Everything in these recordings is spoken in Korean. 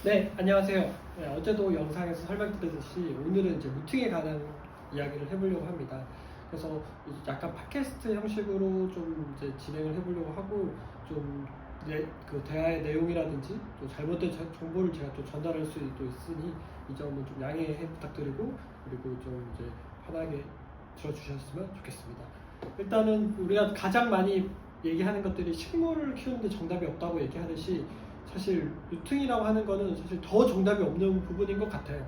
네, 안녕하세요. 네, 어제도 영상에서 설명드렸듯이 오늘은 이제 루팅에 관한 이야기를 해보려고 합니다. 그래서 이제 약간 팟캐스트 형식으로 좀 이제 진행을 해보려고 하고 좀 그 대화의 내용이라든지 또 잘못된 정보를 제가 또 전달할 수도 있으니 이 점은 좀 양해 부탁드리고 그리고 좀 이제 편하게 들어주셨으면 좋겠습니다. 일단은 우리가 가장 많이 얘기하는 것들이 식물을 키우는데 정답이 없다고 얘기하듯이 사실 루팅이라고 하는 거는 사실 더 정답이 없는 부분인 것 같아요.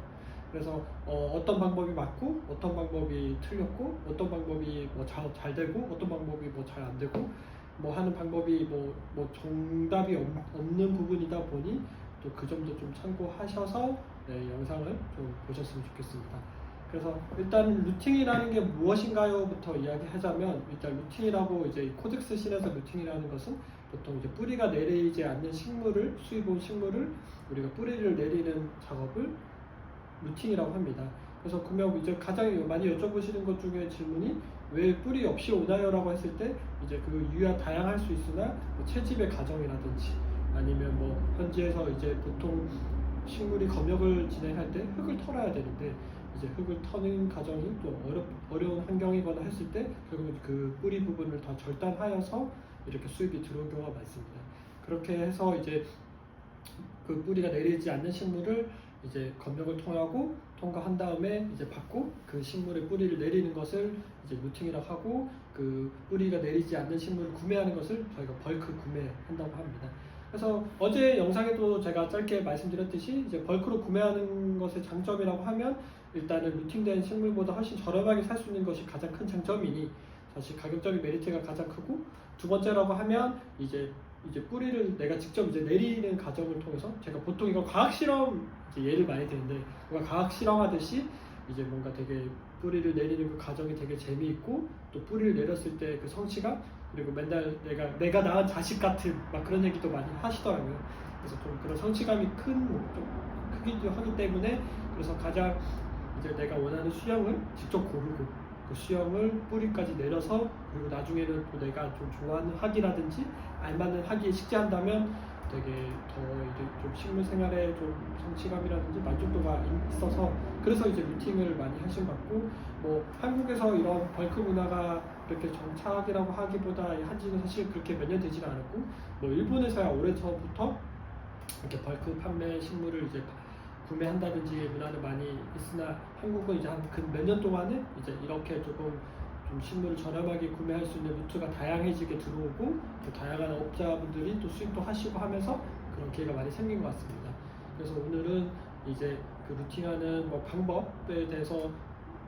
그래서 어떤 방법이 맞고 어떤 방법이 틀렸고 어떤 방법이 뭐 잘 되고 어떤 방법이 뭐 잘 안 되고 뭐 하는 방법이 뭐 정답이 없는 부분이다 보니 또 그 점도 좀 참고하셔서 네, 영상을 좀 보셨으면 좋겠습니다. 그래서 일단 루팅이라는 게 무엇인가요?부터 이야기하자면 일단 루팅이라고 이제 코덱스 실에서 루팅이라는 것은 보통 이제 뿌리가 내리지 않는 식물을 수입온 식물을 우리가 뿌리를 내리는 작업을 루팅이라고 합니다. 그래서 그러면 이제 가장 많이 여쭤보시는 것 중에 질문이 왜 뿌리 없이 오나요?라고 했을 때 이제 그 이유야 다양할 수 있으나 뭐 채집의 과정이라든지 아니면 뭐 현지에서 이제 보통 식물이 검역을 진행할 때 흙을 털어야 되는데 이제 흙을 터는 과정이 또 어려운 환경이거나 했을 때 결국 그 뿌리 부분을 더 절단하여서 이렇게 수입이 들어온 경우가 많습니다. 그렇게 해서 이제 그 뿌리가 내리지 않는 식물을 이제 검역을 통과한 다음에 이제 받고 그 식물의 뿌리를 내리는 것을 이제 루팅이라고 하고 그 뿌리가 내리지 않는 식물을 구매하는 것을 저희가 벌크 구매한다고 합니다. 그래서 어제 영상에도 제가 짧게 말씀드렸듯이 이제 벌크로 구매하는 것의 장점이라고 하면 일단은 루팅된 식물보다 훨씬 저렴하게 살 수 있는 것이 가장 큰 장점이니 사실 가격적인 메리트가 가장 크고 두 번째라고 하면 이제 뿌리를 내가 직접 이제 내리는 과정을 통해서 제가 보통 이거 과학 실험 이제 예를 많이 드는데 뭔가 과학 실험하듯이 이제 뭔가 되게 뿌리를 내리는 그 과정이 되게 재미있고 또 뿌리를 내렸을 때 그 성취감 그리고 맨날 내가 낳은 자식 같은 막 그런 얘기도 많이 하시더라고요. 그래서 좀 그런 성취감이 좀 크기도 하기 때문에 그래서 가장 이제 내가 원하는 수영을 직접 고르고 그 수영을 뿌리까지 내려서 그리고 나중에는 또 내가 좀 좋아하는 학이라든지 알맞는 학위에 식재한다면 되게 더 이제 좀 식물 생활에 좀 성취감이라든지 만족도가 있어서 그래서 이제 루팅을 많이 하신 것 같고 뭐 한국에서 이런 벌크 문화가 이렇게 정착이라고 하기보다 한지는 사실 그렇게 몇 년 되지는 않았고 뭐 일본에서야 오래전부터 이렇게 벌크 판매 식물을 이제 구매한다든지 문화는 많이 있으나 한국은 이제 한 몇 년 동안은 이제 이렇게 조금 좀 식물을 저렴하게 구매할 수 있는 루트가 다양해지게 들어오고 또 다양한 업자분들이 또 수입도 하시고 하면서 그런 기회가 많이 생긴 것 같습니다. 그래서 오늘은 이제 그 루팅하는 뭐 방법에 대해서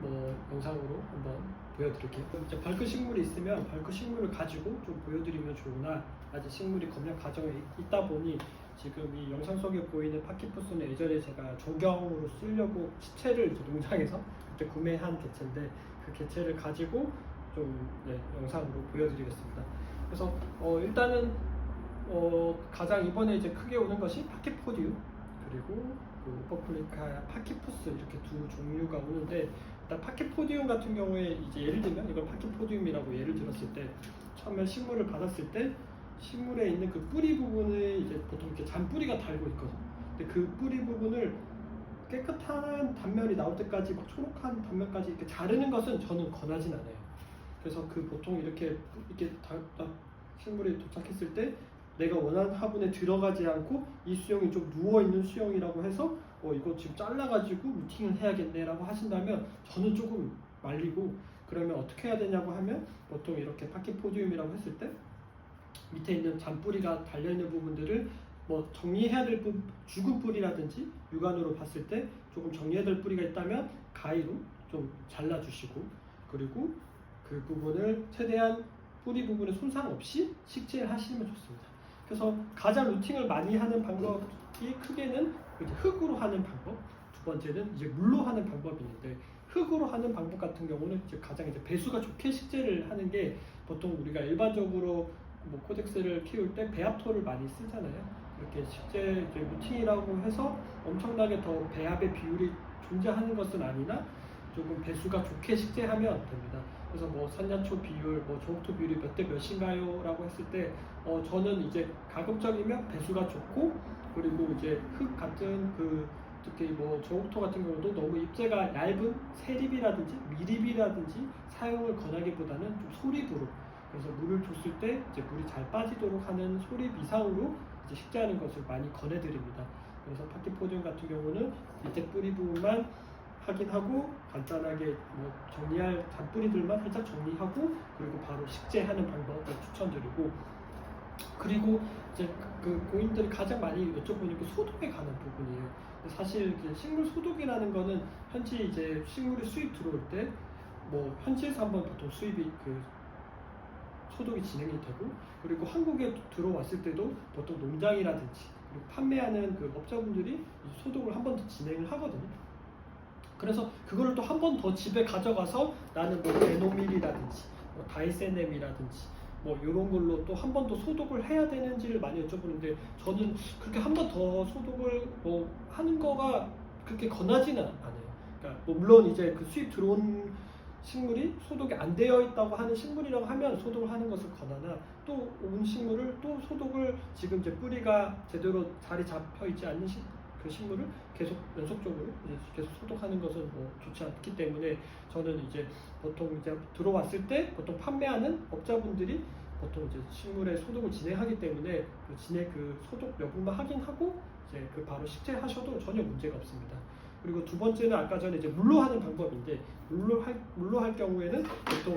뭐 영상으로 한번 보여드릴게요. 이제 벌크 식물이 있으면 벌크 식물을 가지고 좀 보여드리면 좋으나 아직 식물이 검역 과정에 있다 보니 지금 이 영상 속에 보이는 파키푸스는 예전에 제가 조경으로 쓰려고 시체를 농장에서 그때 구매한 개체인데 그 개체를 가지고 좀 영상으로 보여드리겠습니다. 그래서 일단은 가장 이번에 이제 크게 오는 것이 파키포디움 그리고 그 오퍼플리카 파키푸스 이렇게 두 종류가 오는데 일단 파키포디움 같은 경우에 이제 예를 들면 이걸 파키포디움이라고 예를 들었을 때 처음에 식물을 받았을 때 식물에 있는 그 뿌리 부분을 이제 보통 이렇게 잔뿌리가 달고 있거든요. 근데 그 뿌리 부분을 깨끗한 단면이 나올 때까지 막 초록한 단면까지 이렇게 자르는 것은 저는 권하진 않아요. 그래서 그 보통 이렇게 식물이 도착했을 때 내가 원하는 화분에 들어가지 않고 이 수영이 좀 누워있는 수영이라고 해서 이거 지금 잘라가지고 루팅을 해야겠네 라고 하신다면 저는 조금 말리고 그러면 어떻게 해야 되냐고 하면 보통 이렇게 파키포디움이라고 했을 때 밑에 있는 잔뿌리가 달려있는 부분들을 뭐 정리해야 될 죽은 뿌리라든지 육안으로 봤을 때 조금 정리해야 될 뿌리가 있다면 가위로 좀 잘라주시고 그리고 그 부분을 최대한 뿌리 부분에 손상 없이 식재를 하시면 좋습니다. 그래서 가장 루팅을 많이 하는 방법이 크게는 이제 흙으로 하는 방법, 두 번째는 이제 물로 하는 방법이 있는데 흙으로 하는 방법 같은 경우는 이제 가장 이제 배수가 좋게 식재를 하는 게 보통 우리가 일반적으로 뭐 코덱스를 키울 때 배합토를 많이 쓰잖아요. 이렇게 식재 이제 루팅이라고 해서 엄청나게 더 배합의 비율이 존재하는 것은 아니나 조금 배수가 좋게 식재하면 됩니다. 그래서 뭐 산양초 비율, 뭐 조옥토 비율이 몇 대 몇인가요? 라고 했을 때 저는 이제 가급적이면 배수가 좋고 그리고 이제 흙 같은 특히 뭐 저옥토 같은 경우도 너무 입자가 얇은 세립이라든지 미립이라든지 사용을 권하기보다는 좀 소립으로, 그래서 물을 줬을 때 이제 물이 잘 빠지도록 하는 소립 이상으로 이제 식재하는 것을 많이 권해드립니다. 그래서 파티포디움 같은 경우는 밑에 뿌리 부분만 확인하고 간단하게 뭐 정리할 잔뿌리들만 살짝 정리하고 그리고 바로 식재하는 방법을 추천드리고, 그리고 이제 그 고객님들이 가장 많이 여쭤보는 게 소독에 관한 부분이에요. 사실 이제 식물 소독이라는 거는 현지 이제 식물이 수입 들어올 때 뭐 현지에서 한번 보통 수입이 소독이 진행이 되고, 그리고 한국에 들어왔을 때도 보통 농장이라든지 그리고 판매하는 그 업자분들이 소독을 한 번 더 진행을 하거든요. 그래서 그거를 또 한 번 더 집에 가져가서 나는 뭐 베노밀이라든지 뭐 다이세넴이라든지 뭐 이런 걸로 또 한 번 더 소독을 해야 되는지를 많이 여쭤보는데, 저는 그렇게 한 번 더 소독을 뭐 하는 거가 그렇게 권하지는 않아요. 그러니까 뭐 물론 이제 그 수입 들어온 식물이 소독이 안 되어 있다고 하는 식물이라고 하면 소독을 하는 것을 권하나, 또 온 식물을 또 소독을 지금 이제 뿌리가 제대로 자리 잡혀 있지 않는 그 식물을 계속 연속적으로 이제 계속 소독하는 것은 뭐 좋지 않기 때문에, 저는 이제 보통 이제 들어왔을 때 보통 판매하는 업자분들이 보통 이제 식물의 소독을 진행하기 때문에 그 소독 여부만 확인하고 이제 바로 식재하셔도 전혀 문제가 없습니다. 그리고 두 번째는 아까 전에 이제 물로 하는 방법인데, 물로 할 경우에는 보통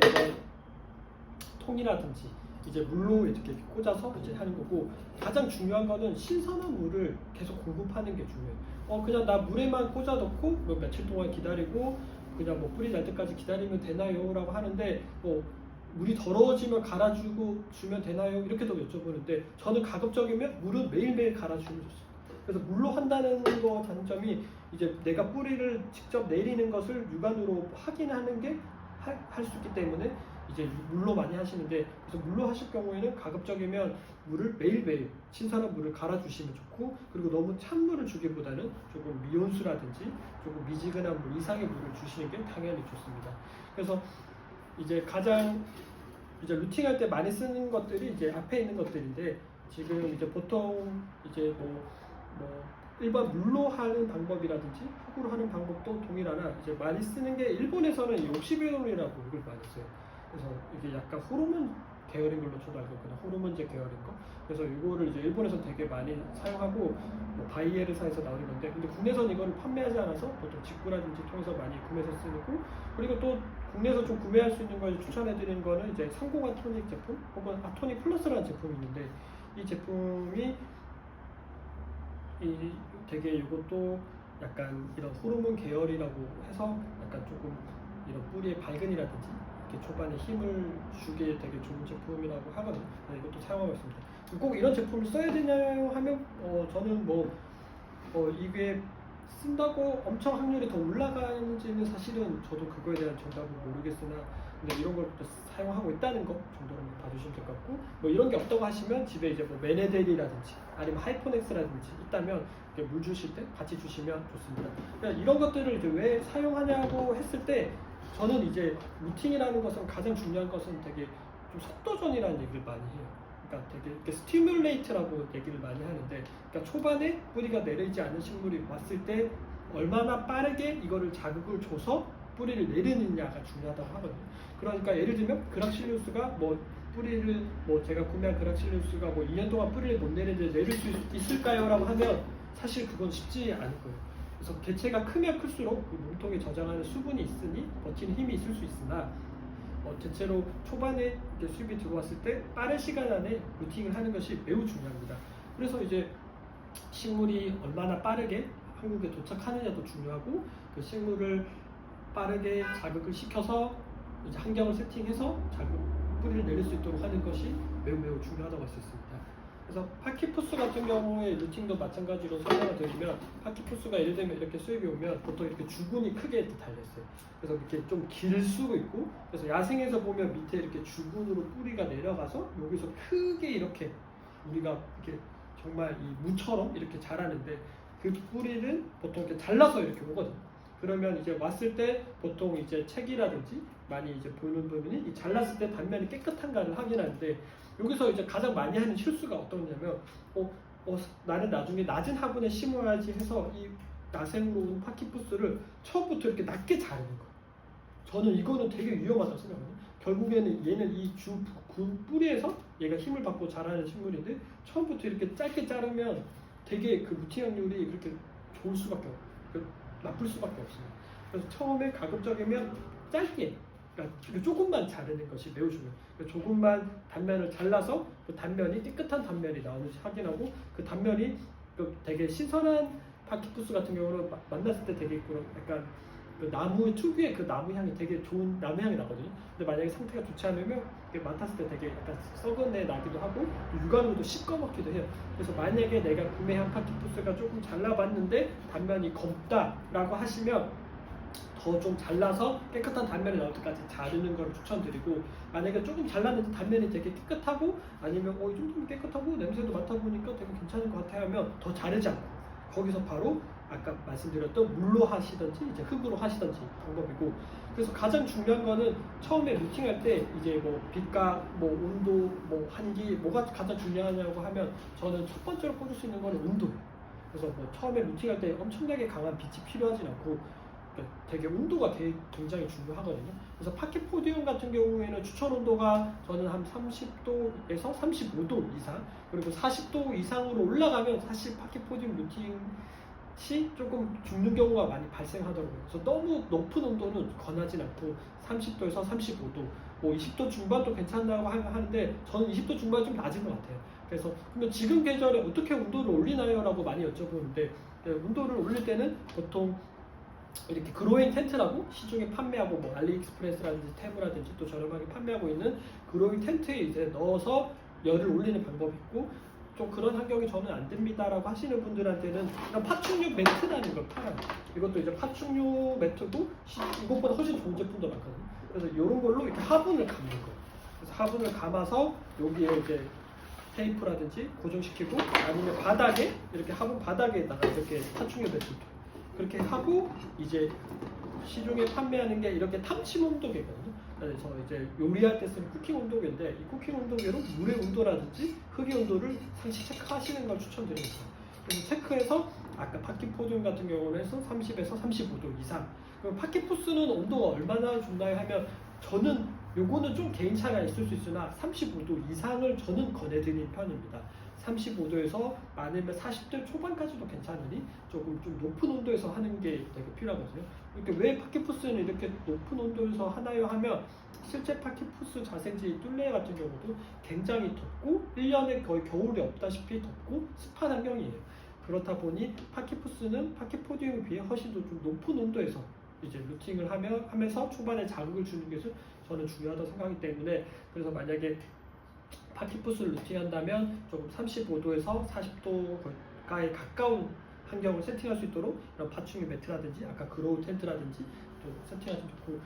통이라든지 이제 물로 이렇게 꽂아서 이제 하는 거고, 가장 중요한 거는 신선한 물을 계속 공급하는 게 중요해요. 그냥 나 물에만 꽂아 놓고 뭐 며칠 동안 기다리고 그냥 뭐 뿌리 날 때까지 기다리면 되나요? 라고 하는데, 뭐 물이 더러워지면 갈아주고 주면 되나요? 이렇게도 여쭤보는데, 저는 가급적이면 물은 매일매일 갈아주면 좋습니다. 그래서 물로 한다는 거 단점이 이제 내가 뿌리를 직접 내리는 것을 육안으로 확인하는 게 할 수 있기 때문에 이제 물로 많이 하시는데, 그래서 물로 하실 경우에는 가급적이면 물을 매일매일 신선한 물을 갈아주시면 좋고, 그리고 너무 찬 물을 주기보다는 조금 미온수라든지 조금 미지근한 물 이상의 물을 주시는 게 당연히 좋습니다. 그래서 이제 가장 이제 루팅할 때 많이 쓰는 것들이 이제 앞에 있는 것들인데, 지금 이제 보통 이제 뭐 일반 물로 하는 방법이라든지 흙으로 하는 방법도 동일하나, 이제 많이 쓰는 게 일본에서는 이 옥시베론이라고 이걸 많이 써요. 그래서 이게 약간 호르몬 계열인 걸로 저도 알고 있거든요. 호르몬제 계열인 거. 그래서 이거를 이제 일본에서 되게 많이 사용하고 뭐 바이에르사에서 나오는 건데, 근데 국내에서는 이거를 판매하지 않아서 보통 직구라든지 통해서 많이 구매해서 쓰고, 그리고 또 국내에서 좀 구매할 수 있는 걸 추천해드리는 거는 이제 301 토닉 제품 혹은 아토닉 플러스라는 제품이 있는데, 이 제품이 되게 이것도 약간 이런 호르몬 계열이라고 해서 약간 조금 이런 뿌리의 발근이라든지 이렇게 초반에 힘을 주기에 되게 좋은 제품이라고 하거든요. 이것도 사용하고 있습니다. 꼭 이런 제품을 써야 되냐고 하면 저는 이게 쓴다고 엄청 확률이 더 올라가는지는 사실은 저도 그거에 대한 정답은 모르겠으나, 근데 이런 걸 사용하고 있다는 거 정도로만 봐주시면 될 것 같고, 뭐 이런 게 없다고 하시면 집에 이제 뭐 메네델이라든지 아니면 하이포넥스라든지 있다면 물 주실 때 같이 주시면 좋습니다. 그러니까 이런 것들을 이제 왜 사용하냐고 했을 때, 저는 이제 루팅이라는 것은 가장 중요한 것은 되게 좀 속도전이라는 얘기를 많이 해요. 그러니까 되게 이렇게 스티뮬레이트라고 얘기를 많이 하는데, 그러니까 초반에 뿌리가 내리지 않는 식물이 왔을 때 얼마나 빠르게 이거를 자극을 줘서 뿌리를 내리느냐가 중요하다고 하거든요. 그러니까 예를 들면 그락실리우스가 뿌리를 제가 구매한 그락실리우스가 2년 동안 뿌리를 못 내리는데 내릴 수 있을까요? 라고 하면 사실 그건 쉽지 않을 거예요. 그래서 개체가 크면 클수록 그 몸통에 저장하는 수분이 있으니 버티는 힘이 있을 수 있으나, 대체로 초반에 수입이 들어왔을 때 빠른 시간 안에 루팅을 하는 것이 매우 중요합니다. 그래서 이제 식물이 얼마나 빠르게 한국에 도착하느냐도 중요하고, 그 식물을 빠르게 자극을 시켜서 이제 환경을 세팅해서 뿌리를 내릴 수 있도록 하는 것이 매우 중요하다고 할 수 있습니다. 그래서 파키푸스 같은 경우에 루팅도 마찬가지로 설명을 드리면, 파키푸스가 예를 들면 이렇게 수입이 오면 보통 이렇게 주근이 크게 달렸어요. 그래서 이렇게 좀 길 수도 있고, 그래서 야생에서 보면 밑에 이렇게 주근으로 뿌리가 내려가서 여기서 크게 이렇게 우리가 이렇게 정말 이 무처럼 이렇게 자라는데, 그 뿌리를 보통 이렇게 잘라서 이렇게 오거든요. 그러면 이제 왔을 때 보통 이제 책이라든지 많이 이제 보는 부분이 잘랐을 때 단면이 깨끗한가를 확인하는데, 여기서 이제 가장 많이 하는 실수가 어떠냐면 나는 나중에 낮은 화분에 심어야지 해서 이 나생으로 온 파키푸스를 처음부터 이렇게 낮게 자르는 거예요. 저는 이거는 되게 위험하다고 생각해요. 결국에는 얘는 이 뿌리에서 얘가 힘을 받고 자라는 식물인데 처음부터 이렇게 짧게 자르면 되게 그 루팅 확률이 그렇게 좋을 수밖에 없어요. 나쁠 수밖에 없어요. 그래서 처음에 가급적이면 짧게, 그러니까 조금만 자르는 것이 매우 중요해요. 조금만 단면을 잘라서 그 단면이 깨끗한 단면이 나오는지 확인하고 그 단면이 되게 신선한 파키푸스 같은 경우는 만났을 때 되게 약간 그 나무 특유의 그 나무 향이 되게 좋은 나무 향이 나거든요. 근데 만약에 상태가 좋지 않으면 맡았을 때 되게 약간 썩은 애 나기도 하고 육안으로도 시꺼멓기도 해요. 그래서 만약에 내가 구매한 파키푸스가 조금 잘라봤는데 단면이 검다라고 하시면 더 좀 잘라서 깨끗한 단면이 나올 때까지 자르는 걸 추천드리고, 만약에 조금 잘랐는데 단면이 되게 깨끗하고 아니면 이 정도면 깨끗하고 냄새도 맡아보니까 되게 괜찮은 것 같아요 하면 더 자르지 않고 거기서 바로 아까 말씀드렸던 물로 하시든지 이제 흙으로 하시든지 방법이고, 그래서 가장 중요한 거는 처음에 루팅할 때 이제 뭐 빛과 뭐 온도, 뭐 한기 뭐가 가장 중요하냐고 하면 저는 첫 번째로 꼽을 수 있는 거는 온도예요. 그래서 뭐 처음에 루팅할 때 엄청나게 강한 빛이 필요하진 않고 되게 온도가 굉장히 중요하거든요. 그래서 파키포디움 같은 경우에는 추천 온도가 저는 한 30도에서 35도 이상, 그리고 40도 이상으로 올라가면 사실 파키포디움 루팅이 조금 죽는 경우가 많이 발생하더라고요. 그래서 너무 높은 온도는 권하진 않고 30도에서 35도, 뭐 20도 중반도 괜찮다고 하는데 저는 20도 중반이 좀 낮은 것 같아요. 그래서 그러면 지금 계절에 어떻게 온도를 올리나요? 라고 많이 여쭤보는데, 온도를 올릴 때는 보통 이렇게 그로잉 텐트라고 시중에 판매하고 뭐 알리익스프레스라든지 테무라든지 또 저렴하게 판매하고 있는 그로잉 텐트에 이제 넣어서 열을 올리는 방법이 있고, 좀 그런 환경이 저는 안 됩니다라고 하시는 분들한테는 그냥 파충류 매트라는 걸 팔아요. 이것도 이제 파충류 매트고 이것보다 훨씬 좋은 제품도 많거든요. 그래서 이런 걸로 이렇게 화분을 감는 거예요. 그래서 화분을 감아서 여기에 이제 테이프라든지 고정시키고 아니면 바닥에 이렇게 화분 바닥에다가 이렇게 파충류 매트 그렇게 하고 이제 시중에 판매하는 게 이렇게 탐침 온도계거든요. 그래서 이제 요리할 때 쓰는 쿠킹 온도계인데 이 쿠킹 온도계로 물의 온도라든지 흙의 온도를 상시 체크하시는 걸 추천드립니다. 그래서 체크해서 아까 파키포디움 같은 경우는 해서 30에서 35도 이상. 그럼 파키푸스는 온도가 얼마나 좋나요 하면 저는 요거는 좀 개인차가 있을 수 있으나 35도 이상을 저는 권해드리는 편입니다. 35도에서 많으면 40도 초반까지도 괜찮으니 조금 좀 높은 온도에서 하는 게 되게 필요하거든요. 그러니까 왜 파키푸스는 이렇게 높은 온도에서 하나요 하면 실제 파키푸스 자생지 뚫레 같은 경우도 굉장히 덥고 1년에 거의 겨울이 없다시피 덥고 습한 환경이에요. 그렇다 보니 파키푸스는 파키포디움에 비해 훨씬 더 좀 높은 온도에서 이제 루팅을 하면서 초반에 자극을 주는 것이 저는 중요하다고 생각하기 때문에, 그래서 만약에 파키푸스를 루팅한다면 조금 35도에서 40도가에 가까운 환경을 세팅할 수 있도록 이런 파충류 매트라든지 아까 그로우 텐트라든지 또 세팅하시면 좋고,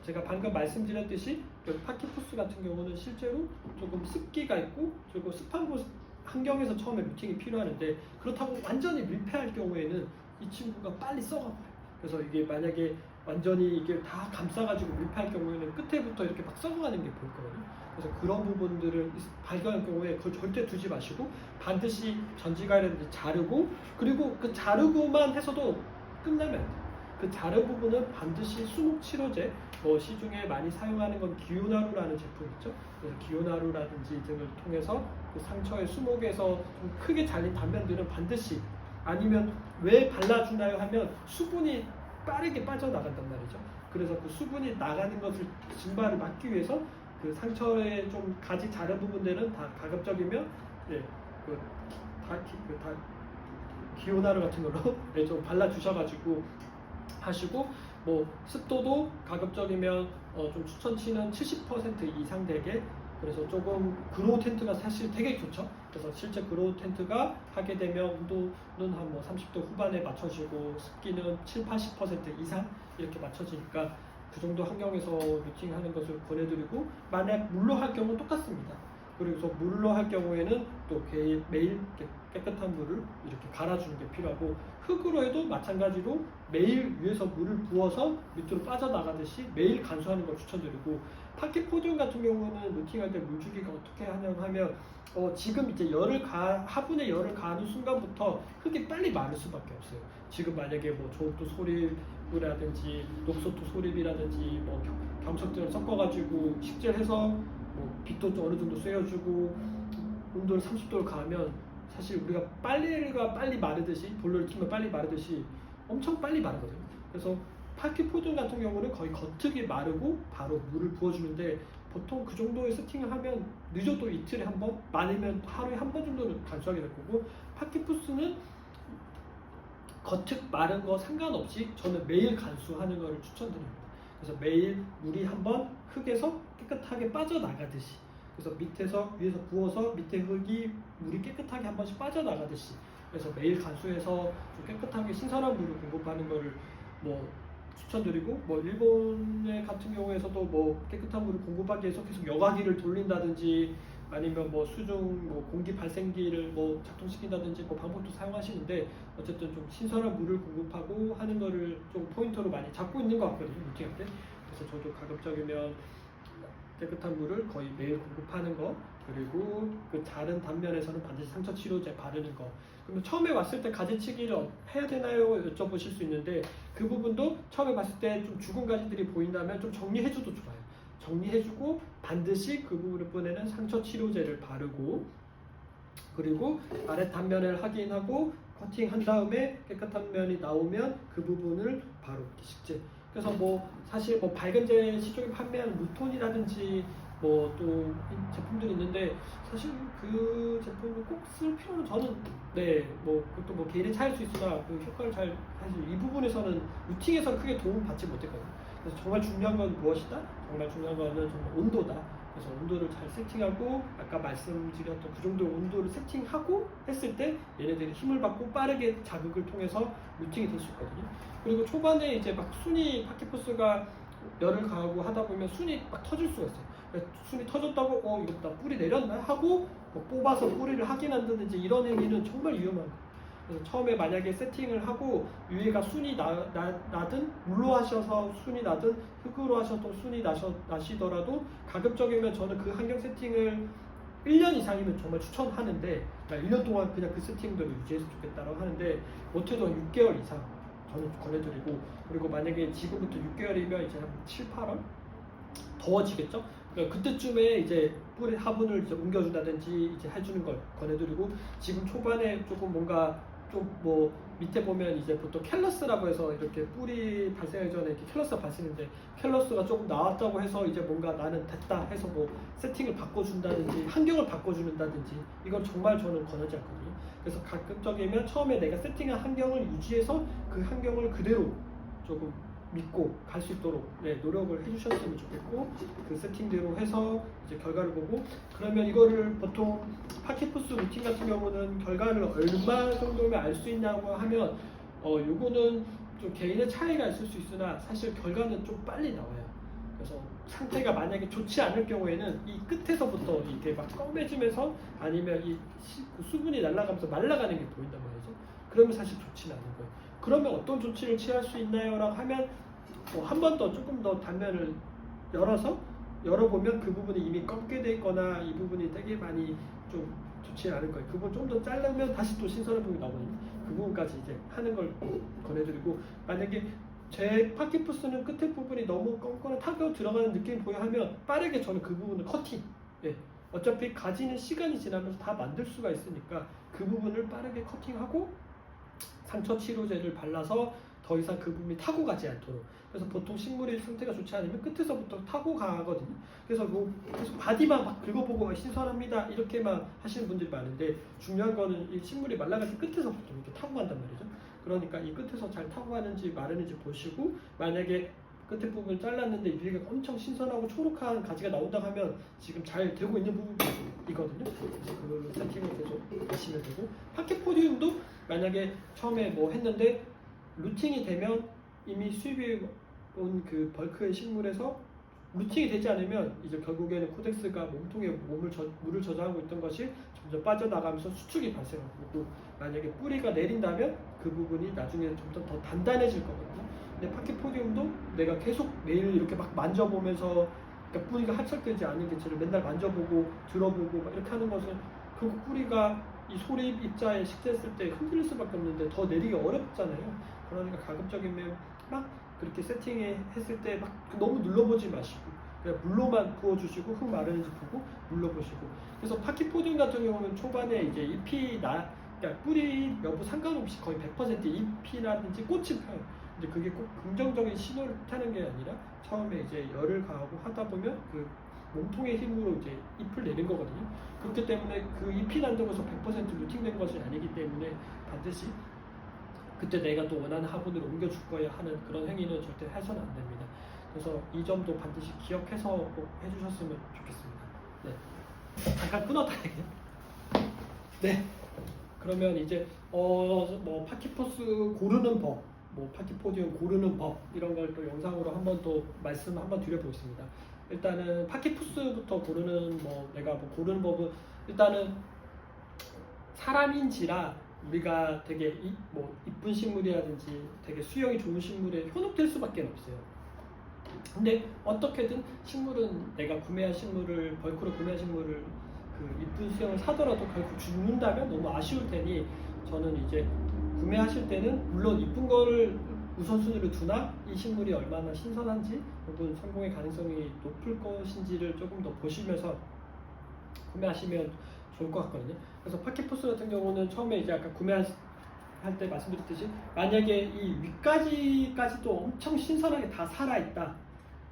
제가 방금 말씀드렸듯이 파키푸스 같은 경우는 실제로 조금 습기가 있고 그리고 습한 곳 환경에서 처음에 루팅이 필요하는데, 그렇다고 완전히 밀폐할 경우에는 이 친구가 빨리 썩어버려요. 그래서 이게 만약에 완전히 이게 다 감싸가지고 밀폐할 경우에는 끝에부터 이렇게 막 썩어가는 게 보이거든요. 그래서 그런 부분들을 발견할 경우에 그걸 절대 두지 마시고 반드시 전지가이라든지 자르고, 그리고 그 자르고만 해서도 끝나면 안 돼요. 그 자른 부분은 반드시 수목 치료제, 뭐 시중에 많이 사용하는 건 기요나루라는 제품 있죠. 그래서 기요나루라든지 등을 통해서 그 상처의 수목에서 좀 크게 잘린 단면들은 반드시, 아니면 왜 발라주나요 하면 수분이 빠르게 빠져나간단 말이죠. 그래서 그 수분이 나가는 것을 증발을 막기 위해서 그 상처에 좀 가지 자른 부분들은 다 가급적이면 기요나루 같은 걸로 좀 발라주셔가지고 하시고, 뭐 습도도 가급적이면 좀 추천치는 70% 이상 되게, 그래서 조금 그로우 텐트가 사실 되게 좋죠. 그래서 실제 그로우 텐트가 하게 되면 온도는 한 뭐 30도 후반에 맞춰지고 습기는 70-80% 이상 이렇게 맞춰지니까 그 정도 환경에서 루팅하는 것을 권해드리고, 만약 물로 할 경우는 똑같습니다. 그래서 물로 할 경우에는 또 매일 깨끗한 물을 이렇게 갈아주는 게 필요하고, 흙으로 해도 마찬가지로 매일 위에서 물을 부어서 밑으로 빠져나가듯이 매일 간수하는 걸 추천드리고, 파키포디움 같은 경우는 루팅할 때 물주기가 어떻게 하냐고 하면 지금 이제 화분에 열을 가하는 순간부터 흙이 빨리 마를 수밖에 없어요. 지금 만약에 뭐 조옥도 소립이라든지 녹소토 소립이라든지 뭐 경석들을 섞어가지고 식재해서 뭐 빛도 어느 정도 쐬어주고 온도를 30도를 가하면 사실 우리가 빨래가 빨리 마르듯이, 볼로를 틀면 빨리 마르듯이 엄청 빨리 마르거든요. 그래서 파키포디움 같은 경우는 거의 겉흙이 마르고 바로 물을 부어주는데, 보통 그 정도의 세팅을 하면 늦어도 이틀에 한 번, 많으면 하루에 한 번 정도는 간수하게 될 거고, 파키푸스는 겉흙 마른 거 상관없이 저는 매일 간수하는 것을 추천드립니다. 그래서 매일 물이 한 번 흙에서 깨끗하게 빠져나가듯이, 그래서 위에서 부어서 밑에 물이 깨끗하게 한 번씩 빠져나가듯이, 그래서 매일 간수해서 좀 깨끗하게 신선한 물을 공급하는 것을 뭐 추천드리고, 뭐 일본 같은 경우에서도 뭐 깨끗한 물을 공급하기 위해서 계속 여과기를 돌린다든지 아니면 뭐 수중 뭐 공기 발생기를 뭐 작동시킨다든지 뭐 방법도 사용하시는데, 어쨌든 좀 신선한 물을 공급하고 하는 거를 좀 포인트로 많이 잡고 있는 것 같거든요, 루팅할 때. 그래서 저도 가급적이면 깨끗한 물을 거의 매일 공급하는 거, 그리고 그 자른 단면에서는 반드시 상처 치료제 바르는 거. 그러면 처음에 왔을 때 가지치기를 해야 되나요? 여쭤보실 수 있는데, 그 부분도 처음에 봤을 때 좀 죽은 가지들이 보인다면 좀 정리해줘도 좋아요. 정리해주고 반드시 그 부분에는 상처 치료제를 바르고, 그리고 아래 단면을 확인하고 커팅한 다음에 깨끗한 면이 나오면 그 부분을 바로 식재. 그래서 뭐 사실 뭐 밝은제 시중에 판매하는 루톤이라든지 뭐 또 제품들이 있는데, 사실 그 제품을 꼭 쓸 필요는 저는 뭐 그것도 뭐 개인의 차이일 수 있으나 그 효과를 사실 이 부분에서는 루팅에서 크게 도움을 받지 못했거든요. 그래서 정말 중요한 건 무엇이다? 정말 중요한 거는 정말 온도다. 그래서 온도를 잘 세팅하고, 아까 말씀드렸던 그 정도의 온도를 세팅하고 했을 때 얘네들이 힘을 받고 빠르게 자극을 통해서 루팅이 될 수 있거든요. 그리고 초반에 이제 막 파키포스가 열을 가하고 하다 보면 순이 막 터질 수가 있어요. 순이 터졌다고 이거 나 뿌리 내렸나 하고 뭐 뽑아서 뿌리를 확인한다든지 이런 행위는 정말 위험한 거예요. 그래서 처음에 만약에 세팅을 하고 위에가 순이 나든 물로 하셔서 순이 나든 흙으로 하셔도 순이 나시더라도, 가급적이면 저는 그 환경 세팅을 1년 이상이면 정말 추천하는데, 1년 동안 그냥 그 세팅대로 유지했으면 좋겠다고 하는데, 못해도 6개월 이상 저는 권해드리고, 그리고 만약에 지금부터 6개월이면 이제 한 7, 8월 더워지겠죠? 그러니까 그때쯤에 이제 뿌리 화분을 이제 옮겨준다든지 이제 해주는 걸 권해드리고, 지금 초반에 조금 뭔가 좀 뭐 밑에 보면 이제 보통 캘러스라고 해서 이렇게 뿌리 발생하기 전에 이렇게 캘러스가 발생했는데, 캘러스가 조금 나왔다고 해서 이제 뭔가 나는 됐다 해서 뭐 세팅을 바꿔준다든지 환경을 바꿔준다든지, 이건 정말 저는 권하지 않거든요. 그래서 가급적이면 처음에 내가 세팅한 환경을 유지해서 그 환경을 그대로 조금 믿고 갈 수 있도록 노력을 해주셨으면 좋겠고, 그 세팅대로 해서 이제 결과를 보고, 그러면 이거를 보통 파키푸스 루팅 같은 경우는 결과를 얼마 정도면 알 수 있냐고 하면 요거는 좀 개인의 차이가 있을 수 있으나 사실 결과는 좀 빨리 나와요. 그래서 상태가 만약에 좋지 않을 경우에는 이 끝에서부터 이렇게 막 검해지면서 아니면 이 수분이 날아가면서 말라가는 게 보인단 말이죠. 그러면 사실 좋지는 않은 거예요. 그러면 어떤 조치를 취할 수 있나요? 라고 하면 한 번 더 조금 더 단면을 열어보면 그 부분이 이미 검게 돼 있거나 이 부분이 되게 많이 좀 좋지 않을 거예요. 그 부분 좀 더 자르면 다시 또 신선한 부분이 나오거든요. 그 부분까지 이제 하는 걸 권해드리고, 만약에 제 파키푸스는 끝에 부분이 너무 검거나 타고 들어가는 느낌이 보여 하면 빠르게 저는 그 부분을 커팅. 어차피 가지는 시간이 지나면서 다 만들 수가 있으니까 그 부분을 빠르게 커팅하고 상처 치료제를 발라서 더 이상 그 부분이 타고 가지 않도록. 그래서 보통 식물이 상태가 좋지 않으면 끝에서부터 타고 가거든요. 그래서 뭐 계속 바디만 막 긁어보고 신선합니다 이렇게만 하시는 분들이 많은데, 중요한 거는 이 식물이 말라갈 때 끝에서부터 이렇게 타고 간단 말이죠. 그러니까 이 끝에서 잘 타고 가는지 마르는지 보시고, 만약에 끝에 부분을 잘랐는데 위가 엄청 신선하고 초록한 가지가 나온다고 하면 지금 잘 되고 있는 부분이거든요. 그래서 그걸로 세팅을 계속 하시면 되고, 파키포디움도 만약에 처음에 뭐 했는데 루팅이 되면 이미 수입이 온 그 벌크의 식물에서 루팅이 되지 않으면 이제 결국에는 코덱스가 몸통에 물을 저장하고 있던 것이 점점 빠져나가면서 수축이 발생하고, 만약에 뿌리가 내린다면 그 부분이 나중에 점점 더 단단해질 거거든요. 근데 파키포디움도 내가 계속 매일 이렇게 막 만져보면서, 그러니까 뿌리가 합착되지 않은 개체를 맨날 만져보고 들어보고 막 이렇게 하는 것은 결국 뿌리가 이 소립 입자에 식재했을 때 흔들릴 수밖에 없는데 더 내리기 어렵잖아요. 그러니까 가급적이면 막 그렇게 세팅했을 때 막 너무 눌러보지 마시고 그냥 물로만 부어주시고 흙 마르는지 보고 눌러보시고. 그래서 파키포디움 같은 경우는 초반에 이제 그러니까 뿌리 여부 상관없이 거의 100% 잎이라든지 꽃이 펴요. 근데 그게 꼭 긍정적인 신호를 타는 게 아니라 처음에 이제 열을 가하고 하다 보면 그 몸통의 힘으로 이제 잎을 내는 거거든요. 그렇기 때문에 그 잎이 난다고 해서 100% 루팅된 것이 아니기 때문에 반드시 그때 내가 또 원하는 화분으로 옮겨줄 거야 하는 그런 행위는 절대 해서는 안 됩니다. 그래서 이 점도 반드시 기억해서 꼭 해주셨으면 좋겠습니다. 네. 잠깐 끊었다 얘기요. 네. 그러면 이제 뭐 파키포스 고르는 법, 뭐 파키포디움 고르는 법 이런 걸 또 영상으로 한번 또 말씀 한번 드려보겠습니다. 일단은 파키포스부터 고르는 내가 뭐 고르는 법은 일단은 사람인지라 우리가 되게 이쁜 식물이라든지 되게 수영이 좋은 식물에 현혹될 수밖에 없어요. 근데 어떻게든 식물은 내가 구매한 식물을 벌크로 구매한 식물을 그 이쁜 수영을 사더라도 결국 죽는다면 너무 아쉬울 테니 저는 이제 구매하실 때는 물론 이쁜 거를 우선순위로 두나 이 식물이 얼마나 신선한지 혹은 성공의 가능성이 높을 것인지를 조금 더 보시면서 구매하시면 좋을 것 같거든요. 그래서 파키포스 같은 경우는 처음에 이제 아까 구매할 때 말씀드렸듯이 만약에 이 윗가지까지도 엄청 신선하게 다 살아있다.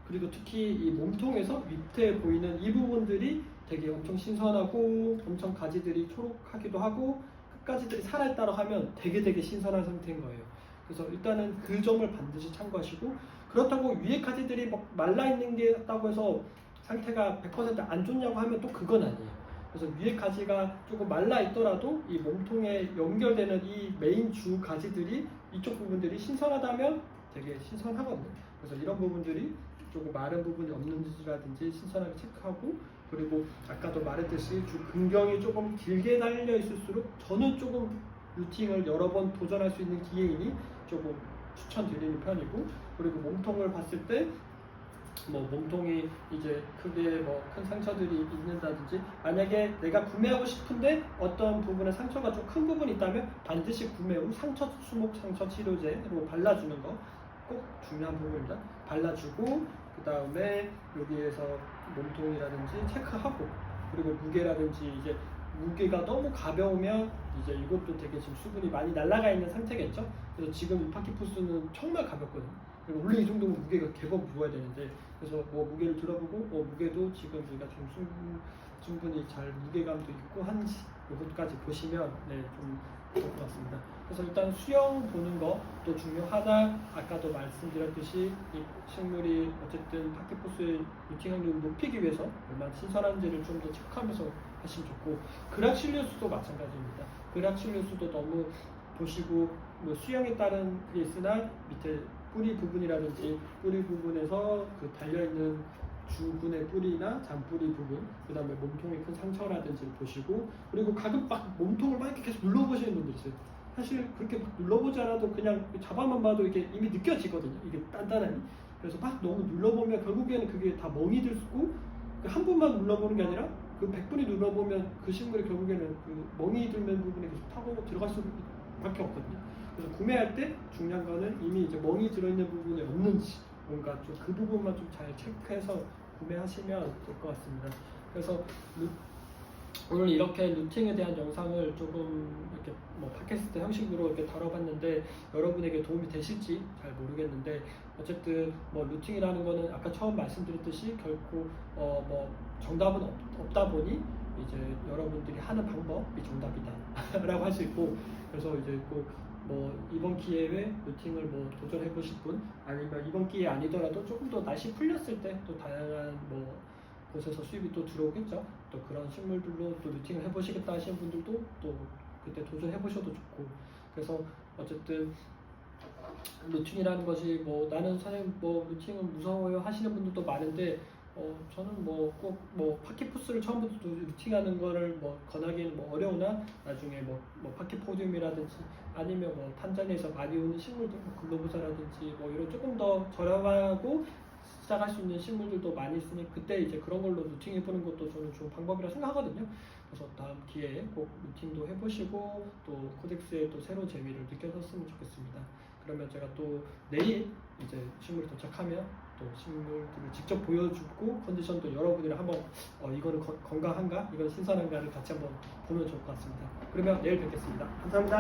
그리고 특히 이 몸통에서 밑에 보이는 이 부분들이 되게 엄청 신선하고 엄청 가지들이 초록하기도 하고 끝가지들이 살아있다고 하면 되게 신선한 상태인 거예요. 그래서 일단은 그 점을 반드시 참고하시고, 그렇다고 위에 가지들이 막 말라있는 게 있다고 해서 상태가 100% 안 좋냐고 하면 또 그건 아니에요. 그래서 위에 가지가 조금 말라있더라도 이 몸통에 연결되는 이 메인 주 가지들이 이쪽 부분들이 신선하다면 되게 신선하거든요. 그래서 이런 부분들이 조금 마른 부분이 없는지라든지 신선하게 체크하고, 그리고 아까도 말했듯이 주 근경이 조금 길게 달려 있을수록 저는 조금 루팅을 여러 번 도전할 수 있는 기회이니 조금 추천드리는 편이고, 그리고 몸통을 봤을 때 몸통이 이제 크게 큰 상처들이 있는다든지 만약에 내가 구매하고 싶은데 어떤 부분에 상처가 좀 큰 부분이 있다면 반드시 구매 후 수목 상처 치료제로 발라주는 거 꼭 중요한 부분입니다. 발라주고 그 다음에 여기에서 몸통이라든지 체크하고, 그리고 무게라든지 이제 무게가 너무 가벼우면 이제 이것도 되게 지금 수분이 많이 날아가 있는 상태겠죠. 그래서 지금 이 파키포스는 정말 가볍거든요. 원래 이 정도면 무게가 제법 무거워야 되는데, 그래서 무게를 들어보고 무게도 지금 우리가 좀 충분히 잘 무게감도 있고 한지 이것까지 보시면 좀 좋을 것 같습니다. 그래서 일단 수영 보는 것도 중요하다. 아까도 말씀드렸듯이 이 식물이 어쨌든 파키포스의 루팅 확률을 높이기 위해서 얼마나 신선한지를 좀 더 체크하면서 하시면 좋고, 그라실리우스도 마찬가지입니다. 그라실리우스도 너무 보시고 수영에 따른 게 있으나 밑에 뿌리 부분이라든지 뿌리 부분에서 그 달려있는 주근의 뿌리나 잔뿌리 부분, 그 다음에 몸통에 큰 상처라든지 보시고, 그리고 가끔 막 몸통을 막 이렇게 계속 눌러보시는 분들 있어요. 사실 그렇게 막 눌러보지 않아도 그냥 잡아만 봐도 이게 이미 느껴지거든요. 이게 단단하니. 그래서 막 너무 눌러보면 결국에는 그게 다 멍이 들고, 한 분만 눌러보는 게 아니라 그 100분이 눌러보면 그 식물이 결국에는 그 멍이 들면 부분에 계속 타고 들어갈 수밖에 없거든요. 그래서 구매할 때 중요한 거는 이미 이제 멍이 들어있는 부분이 없는지 뭔가 좀 그 부분만 좀 잘 체크해서 구매하시면 될 것 같습니다. 그래서 오늘 이렇게 루팅에 대한 영상을 조금 이렇게 팟캐스트 형식으로 이렇게 다뤄봤는데 여러분에게 도움이 되실지 잘 모르겠는데, 어쨌든 루팅이라는 거는 아까 처음 말씀드렸듯이 결코 정답은 없다 보니 이제 여러분들이 하는 방법이 정답이다 라고 할 수 있고, 그래서 이제 꼭 이번 기회에 루팅을 도전해 보실 분, 아니면 이번 기회 아니더라도 조금 더 날씨 풀렸을 때 또 다양한 곳에서 수입이 또 들어오겠죠. 또 그런 식물들로 또 루팅을 해보시겠다 하시는 분들도 또 그때 도전해 보셔도 좋고, 그래서 어쨌든 루팅이라는 것이 뭐 나는 선생님 뭐 루팅은 무서워요 하시는 분들도 많은데 저는 뭐 꼭 뭐 파키푸스를 처음부터 루팅하는 거를 뭐 권하기는 뭐 어려우나 나중에 뭐 파키포디움이라든지 아니면 뭐 탄자니아에서 많이 오는 식물들 뭐 글로부사라든지 뭐 이런 조금 더 저렴하고 시작할 수 있는 식물들도 많이 있으니 그때 이제 그런 걸로 루팅 해보는 것도 저는 좋은 방법이라 생각하거든요. 그래서 다음 기회에 꼭 루팅도 해보시고 또 코덱스의 또 새로운 재미를 느껴졌으면 좋겠습니다. 그러면 제가 또 내일 이제 식물이 도착하면 또 식물들을 직접 보여주고 컨디션도 여러분이랑 한번 이거는 건강한가? 이건 신선한가를 같이 한번 보면 좋을 것 같습니다. 그러면 내일 뵙겠습니다. 감사합니다.